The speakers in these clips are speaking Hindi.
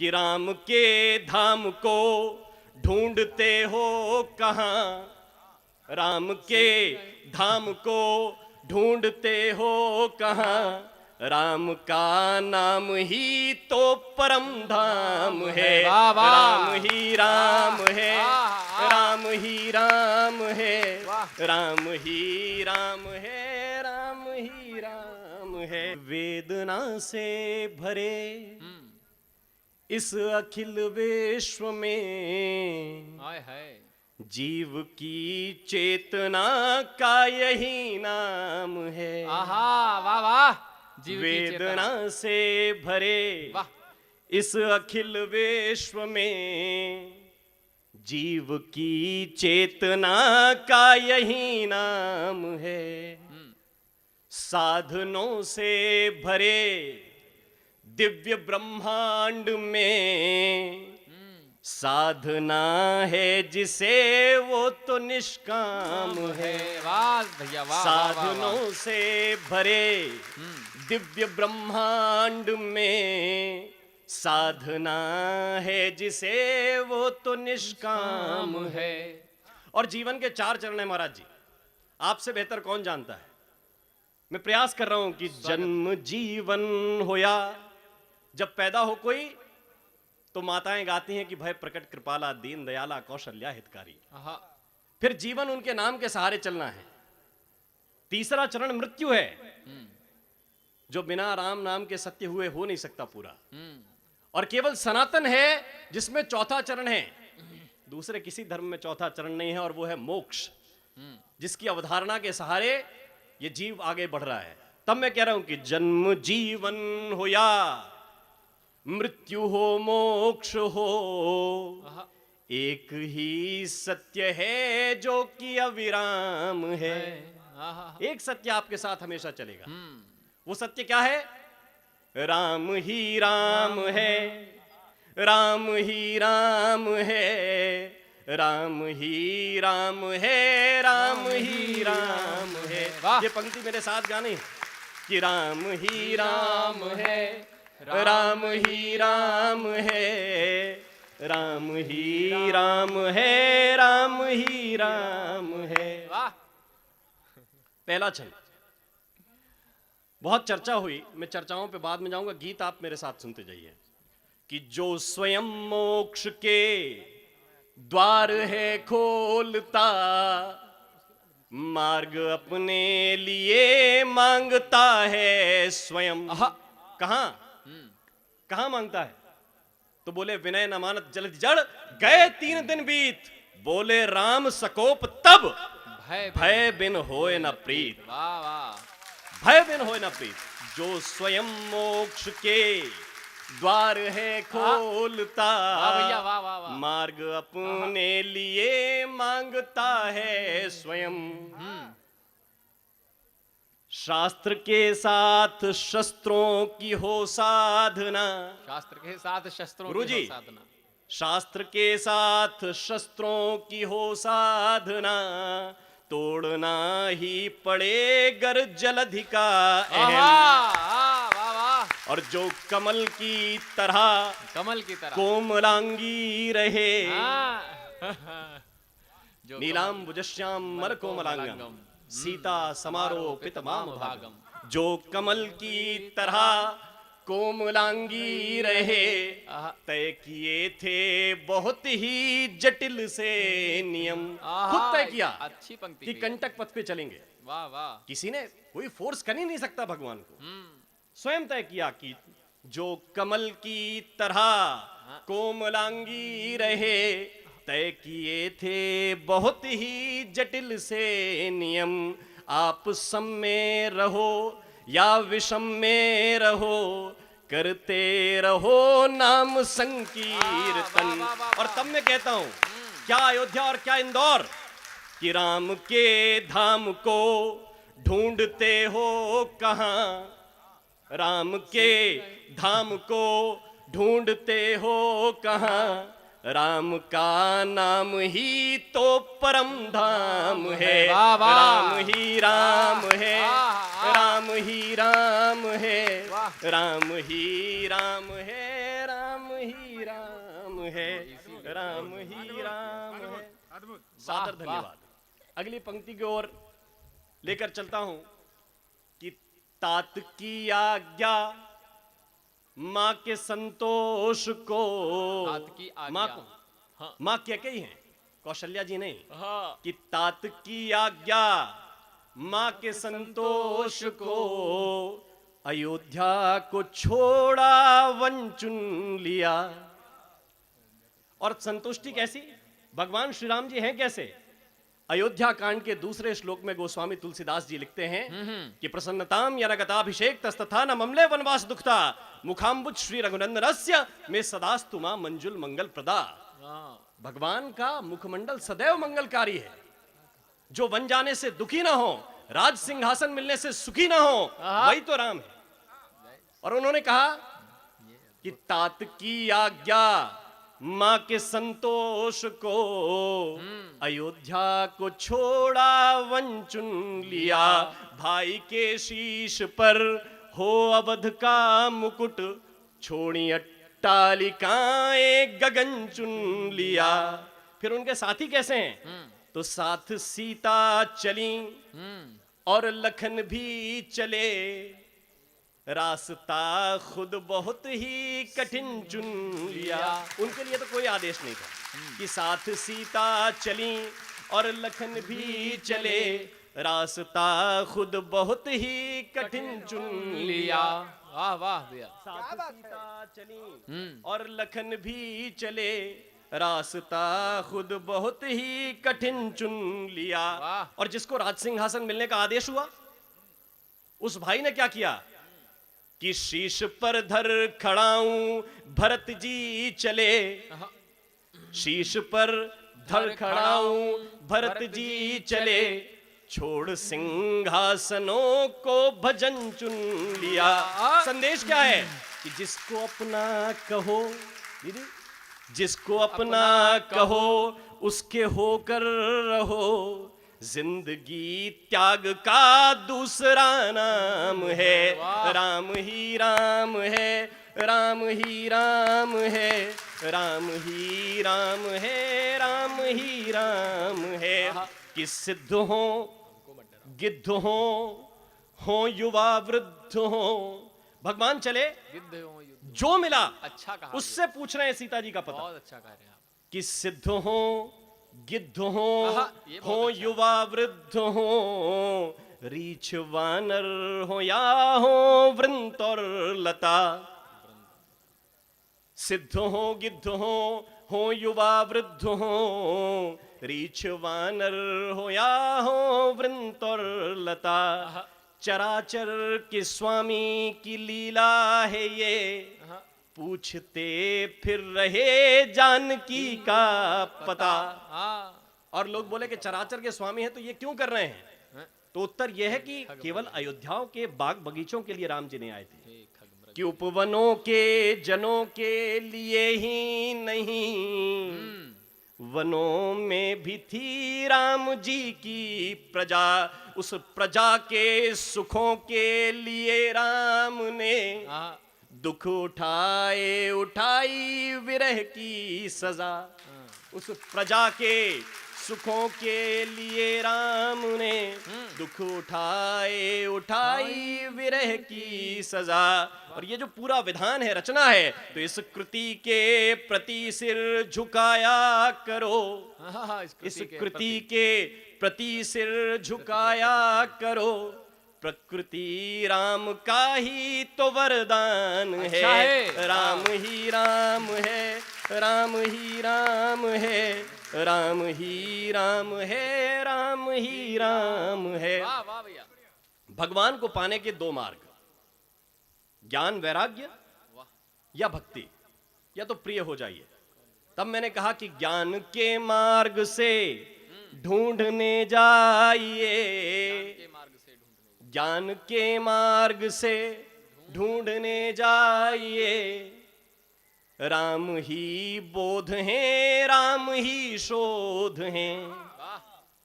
कि राम के धाम को ढूंढते हो कहाँ, राम के धाम को ढूंढते हो कहाँ, राम का नाम ही तो परम धाम है। राम ही राम है, राम ही राम है, राम ही राम है, राम ही राम है। वेदना से भरे इस अखिल विश्व में जीव की चेतना का यही नाम है। आहा, वाह वाह। वेदना से भरे इस अखिल विश्व में जीव की चेतना का यही नाम है। साधनों से भरे दिव्य ब्रह्मांड में साधना है जिसे वो तो निष्काम है। वाह भैया वाह। साधनों से भरे दिव्य ब्रह्मांड में साधना है जिसे वो तो निष्काम है। और जीवन के 4 चरण है महाराज जी, आपसे बेहतर कौन जानता है। मैं प्रयास कर रहा हूं कि जन्म जीवन होया, जब पैदा हो कोई तो माताएं गाती हैं कि भय प्रकट कृपाला दीन दयाला कौशल्या हितकारी। फिर जीवन उनके नाम के सहारे चलना है। तीसरा चरण मृत्यु है, जो बिना राम नाम के सत्य हुए हो नहीं सकता पूरा। और केवल सनातन है जिसमें चौथा चरण है। दूसरे किसी धर्म में चौथा चरण नहीं है, और वो है मोक्ष, जिसकी अवधारणा के सहारे ये जीव आगे बढ़ रहा है। तब मैं कह रहा हूं कि जन्म जीवन हो या मृत्यु हो मोक्ष हो, एक ही सत्य है जो कि अविराम है। एक सत्य आपके साथ हमेशा चलेगा। वो सत्य क्या है? राम ही राम है, राम ही राम है, राम ही राम है, राम ही राम है। ये पंक्ति मेरे साथ गाने कि राम ही राम है, राम ही राम है, राम ही राम है, राम ही राम है। पहला छंद। बहुत चर्चा हुई, मैं चर्चाओं पे बाद में जाऊंगा, गीत आप मेरे साथ सुनते जाइए। कि जो स्वयं मोक्ष के द्वार है खोलता, मार्ग अपने लिए मांगता है स्वयं। कहां कहां मांगता है? तो बोले विनय न मानत जलधि जड़, गए 3 दिन बीत, बोले राम सकोप तब, भय बिन होए न प्रीत। भय बिन होए न प्रीत। जो स्वयं मोक्ष के द्वार है खोलता, मार्ग अपने लिए मांगता है स्वयं। शास्त्र के साथ शस्त्रों की हो साधना। शास्त्र के साथ शस्त्रों गुरु की जी, हो साधना। शास्त्र के साथ शस्त्रों की हो साधना, तोड़ना ही पड़े गर जलधि का और जो कमल की तरह कोमलांगी रहे, नीलांबुजश्याम मर कोमलांगम सीता समारोह पितमाम भागम। जो कमल की तरह कोमलांगी रहे, तय किए थे बहुत ही जटिल से नियम। खुद तय किया अच्छी पंक्ति कि कंटक पथ पे चलेंगे। वाह वाह। किसी ने कोई फोर्स कर ही नहीं सकता भगवान को। स्वयं तय किया कि जो कमल की तरह कोमलांगी रहे, तय किए थे बहुत ही जटिल से नियम। आप सम में रहो या विषम में रहो, करते रहो नाम संकीर्तन। और तब मैं कहता हूं, क्या अयोध्या और क्या इंदौर, कि राम के धाम को ढूंढते हो कहां, राम के धाम को ढूंढते हो कहां, राम का नाम ही तो परम धाम है। राम ही राम है, राम ही राम है, राम ही राम है, राम ही है, राम ही राम है। सादर वाह। धन्यवाद। अगली पंक्ति की ओर लेकर चलता हूं कि तात की आज्ञा माँ के संतोष को, तात की आज्ञा। माँ को, हाँ माँ क्या कही है, कौशल्या जी नहीं, हाँ कि तात की आज्ञा माँ के संतोष को, अयोध्या को छोड़ा वन चुन लिया। और संतुष्टि कैसी, भगवान श्री राम जी हैं कैसे? अयोध्या कांड के दूसरे श्लोक में गोस्वामी तुलसीदास जी लिखते हैं कि प्रसन्नताम यनगताभिषेक तस्तथा न ममले वनवास दुखता मुखाम्बुज श्री रघुनंदनस्य में सदास्तु मां मंजुल मंगल प्रदा। हाँ। भगवान का मुखमंडल सदैव मंगलकारी है। जो वन जाने से दुखी ना हो, राज सिंहासन मिलने से सुखी ना हो, वही तो राम है। और उन्होंने कहा कि तात की आज्ञा माँ के संतोष को, अयोध्या को छोड़ा वन चुन लिया। भाई के शीश पर हो अवध का मुकुट, छोड़ी अट्टालिकाएं गगन चुन लिया। फिर उनके साथी कैसे हैं? तो साथ सीता चली और लखन भी चले, रास्ता खुद बहुत ही कठिन चुन लिया। उनके लिए तो कोई आदेश नहीं था कि साथ सीता चली और लखन भी चले, रास्ता खुद बहुत ही कठिन चुन लिया। वाह वाह भैया। साथ सीता चली और लखन भी चले, रास्ता खुद बहुत ही कठिन चुन लिया। वाह। और जिसको राज सिंहासन मिलने का आदेश हुआ, उस भाई ने क्या किया कि शीश पर धर खड़ाऊं भरत जी चले, शीश पर धर खड़ाऊं भरत जी चले, छोड़ सिंहासनों को भजन चुन लिया। संदेश क्या है कि जिसको अपना कहो, दीदी, जिसको अपना कहो उसके होकर रहो, जिंदगी त्याग का दूसरा नाम है, राम ही राम है, राम ही राम है, राम ही राम है, राम ही राम है। कि सिद्ध हो गिद्ध हो युवा वृद्ध हो, भगवान चले, गिद्ध हो युद्ध। जो मिला अच्छा कहा उससे पूछ रहे हैं सीता जी का पता। बहुत अच्छा कह रहे हैं आप। कि सिद्ध हो गिद्ध हो ये बहुत हो अच्छा। युवा वृद्ध हो, रीछ वानर हो या हो वृंत और लता। सिद्ध हो गिद्ध हो युवा वृद्ध हो, रीछ वानर हो या हो वृंत और लता। चराचर के स्वामी की लीला है ये, पूछते फिर रहे जानकी का पता। और लोग बोले कि चराचर के स्वामी हैं तो ये क्यों कर रहे हैं? तो उत्तर यह है कि केवल अयोध्याओं के बाग बगीचों के लिए राम जी ने आए थे, कि उपवनों के जनों के लिए ही नहीं, वनों में भी थी राम जी की प्रजा। उस प्रजा के सुखों के लिए राम ने दुख उठाए, उठाई विरह की सजा। उस प्रजा के सुखों के लिए राम ने दुख उठाए, उठाई विरह की सजा। और ये जो पूरा विधान है, रचना है, तो इस कृति के प्रति सिर झुकाया करो, इस कृति के प्रति सिर झुकाया करो। प्रकृति राम का ही तो वरदान है, राम ही राम है, राम ही राम है, राम ही राम है, राम ही राम है। भगवान को पाने के दो मार्ग, ज्ञान वैराग्य या भक्ति, या तो प्रिय हो जाइए। तब मैंने कहा कि ज्ञान के मार्ग से ढूंढने जाइए, ज्ञान के मार्ग से ढूंढने जाइए। राम ही बोध हैं, राम ही शोध हैं।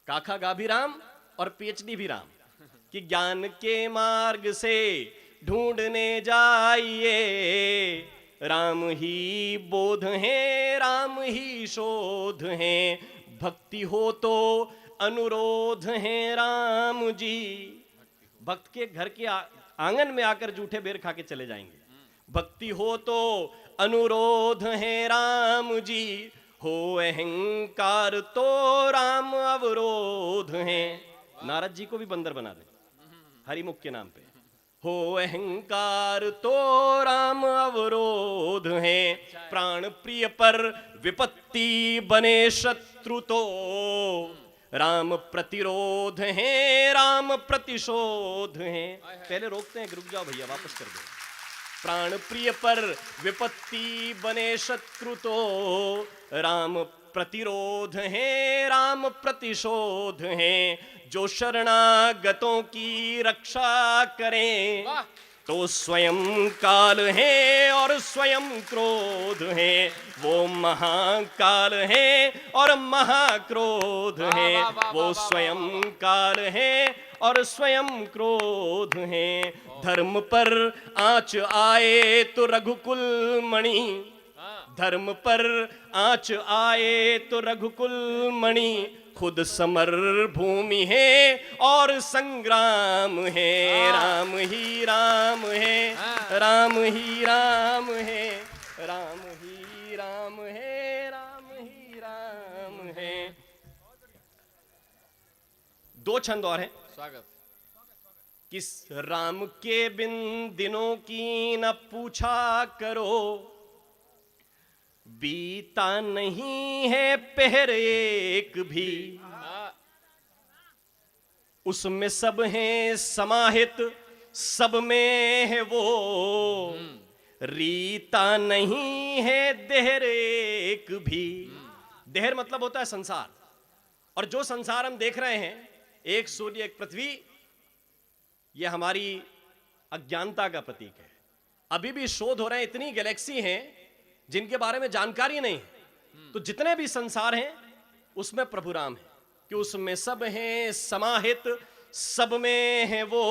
काखा गा भी राम और पीएचडी भी राम। कि ज्ञान के मार्ग से ढूंढने जाइए, राम ही बोध है, राम ही शोध है, भक्ति हो तो अनुरोध है राम जी। भक्त के घर के आंगन में आकर जूठे बेर खा के चले जाएंगे। भक्ति हो तो अनुरोध है राम जी, हो अहंकार तो राम अवरोध है। नारद जी को भी बंदर बना दे हरिमुख के नाम पे। हो अहंकार तो राम अवरोध है, प्राण प्रिय पर विपत्ति बने शत्रु तो राम प्रतिरोध है, राम प्रतिशोध है। पहले रोकते हैं कि रुक जाओ भैया, वापस कर दो। प्राण प्रिय पर विपत्ति बने शत्रु तो राम प्रतिरोध है, राम प्रतिशोध है। जो शरणागतों की रक्षा करें वाह तो स्वयं काल है और स्वयं क्रोध है। वो महाकाल है और महाक्रोध है। वाह, वाह, वो वाह, स्वयं काल है और स्वयं क्रोध है। धर्म पर आँच आए तो रघुकुल मणि, धर्म पर आँच आए तो रघुकुल मणि, खुद समर भूमि है और संग्राम है। राम ही राम है, राम ही राम है, राम ही राम है, राम ही राम है। दो छंद और हैं। स्वागत। किस राम के बिन दिनों की न पूछा करो, बीता नहीं है पहर एक भी, उसमें सब हैं समाहित, सब में है वो, रीता नहीं है देहर एक भी। देहर मतलब होता है संसार, और जो संसार हम देख रहे हैं, एक सूर्य एक पृथ्वी, यह हमारी अज्ञानता का प्रतीक है। अभी भी शोध हो रहे हैं, इतनी गैलेक्सी हैं जिनके बारे में जानकारी नहीं है। तो जितने भी संसार हैं उसमें प्रभु राम है, कि उसमें सब हैं समाहित, सब में है वो,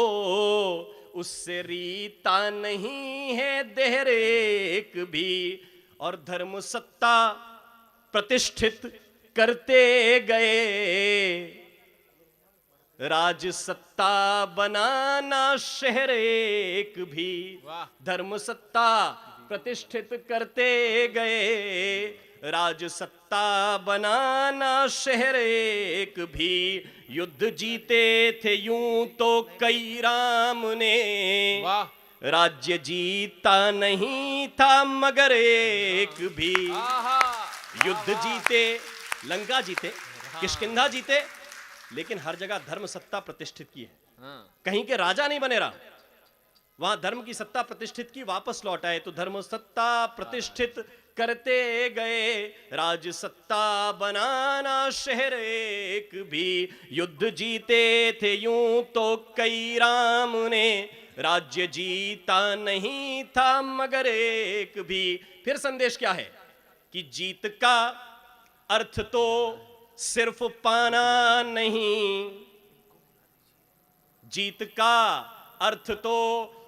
उससे रीता नहीं है देहर एक भी। और धर्म सत्ता प्रतिष्ठित करते गए, राज सत्ता बनाना शहर एक भी। वाह। धर्म सत्ता प्रतिष्ठित करते गए, राज सत्ता बनाना शहर एक भी। युद्ध जीते थे यूं तो कई राम ने, वाह राज्य जीता नहीं था मगर एक भी। आहा युद्ध जीते, लंका जीते, किष्किंधा जीते, लेकिन हर जगह धर्म सत्ता प्रतिष्ठित की है। हाँ कहीं के राजा नहीं बने रहा, वहां धर्म की सत्ता प्रतिष्ठित की, वापस लौट आए। तो धर्म सत्ता प्रतिष्ठित करते गए, राज सत्ता बनाना शहर एक भी। युद्ध जीते थे यूं तो कई राम ने, राज्य जीता नहीं था मगर एक भी। फिर संदेश क्या है कि जीत का अर्थ तो सिर्फ पाना नहीं, जीत का अर्थ तो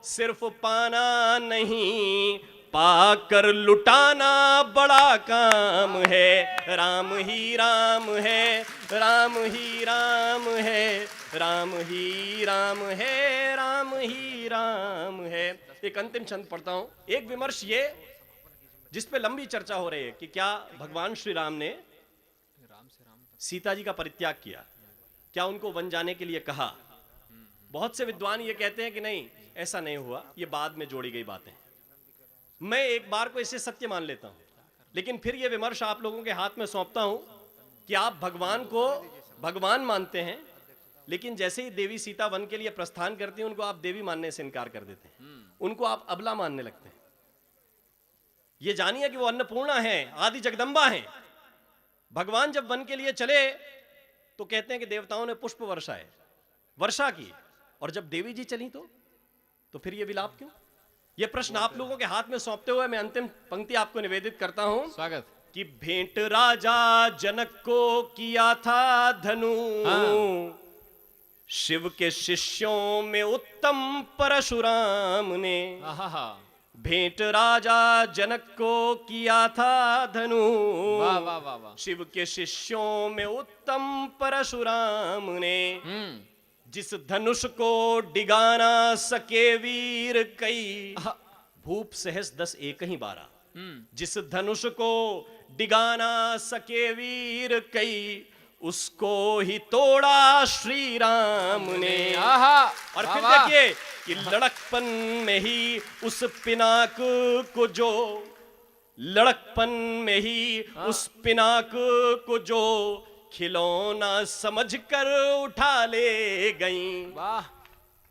सिर्फ पाना नहीं, पाकर लुटाना बड़ा काम है। राम ही राम है, राम ही राम है, राम ही राम है, राम ही राम है। एक अंतिम छंद पढ़ता हूं। एक विमर्श ये जिस पे लंबी चर्चा हो रही है कि क्या भगवान श्री राम ने राम से राम तक। सीता जी का परित्याग किया, क्या उनको वन जाने के लिए कहा। बहुत से विद्वान ये कहते हैं कि नहीं, ऐसा नहीं हुआ, ये बाद में जोड़ी गई बातें। मैं एक बार को इसे सत्य मान लेता हूं, लेकिन फिर ये विमर्श आप लोगों के हाथ में सौंपता हूं कि आप भगवान को भगवान मानते हैं, लेकिन जैसे ही देवी सीता वन के लिए प्रस्थान करती हैं, उनको आप देवी मानने से इनकार कर देते हैं, उनको आप अबला मानने लगते हैं। ये जानिए कि वो अन्नपूर्णा है, आदि जगदम्बा है। भगवान जब वन के लिए चले तो कहते हैं कि देवताओं ने पुष्प वर्षा की, और जब देवी जी चली तो फिर ये विलाप क्यों। ये प्रश्न आप लोगों के हाथ में सौंपते हुए मैं अंतिम पंक्ति आपको निवेदित करता हूं स्वागत। कि भेंट राजा जनक को किया था धनु, शिव के शिष्यों में उत्तम परशुराम ने। आहा भेंट राजा जनक को किया था धनु। वाह वाह वाह वाह। शिव के शिष्यों में उत्तम परशुराम ने जिस धनुष को डिगा ना सके वीर कई। भूप सहस 10 एक ही 12। जिस धनुष को डिगा ना सके वीर कई, उसको ही तोड़ा श्री राम ने। और फिर देखिए कि लड़कपन में ही उस पिनाक को जो, लड़कपन में ही उस पिनाक को जो खिलौना समझकर उठा ले गईं। वाह।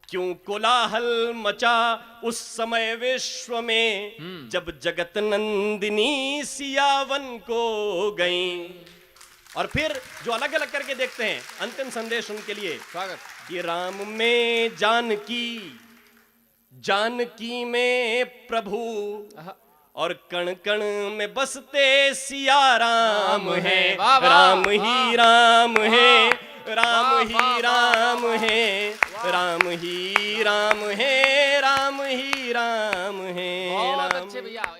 क्यों कोलाहल मचा उस समय विश्व में, जब जगत नंदिनी सियावन को गईं। और फिर जो अलग अलग करके देखते हैं अंतिम संदेश उनके लिए। स्वागत। कि राम में जानकी, जानकी में प्रभु, और कण कण में बसते सिया राम है। राम ही राम है, राम ही राम है, राम ही राम है, राम ही राम है। बहुत अच्छे भैया।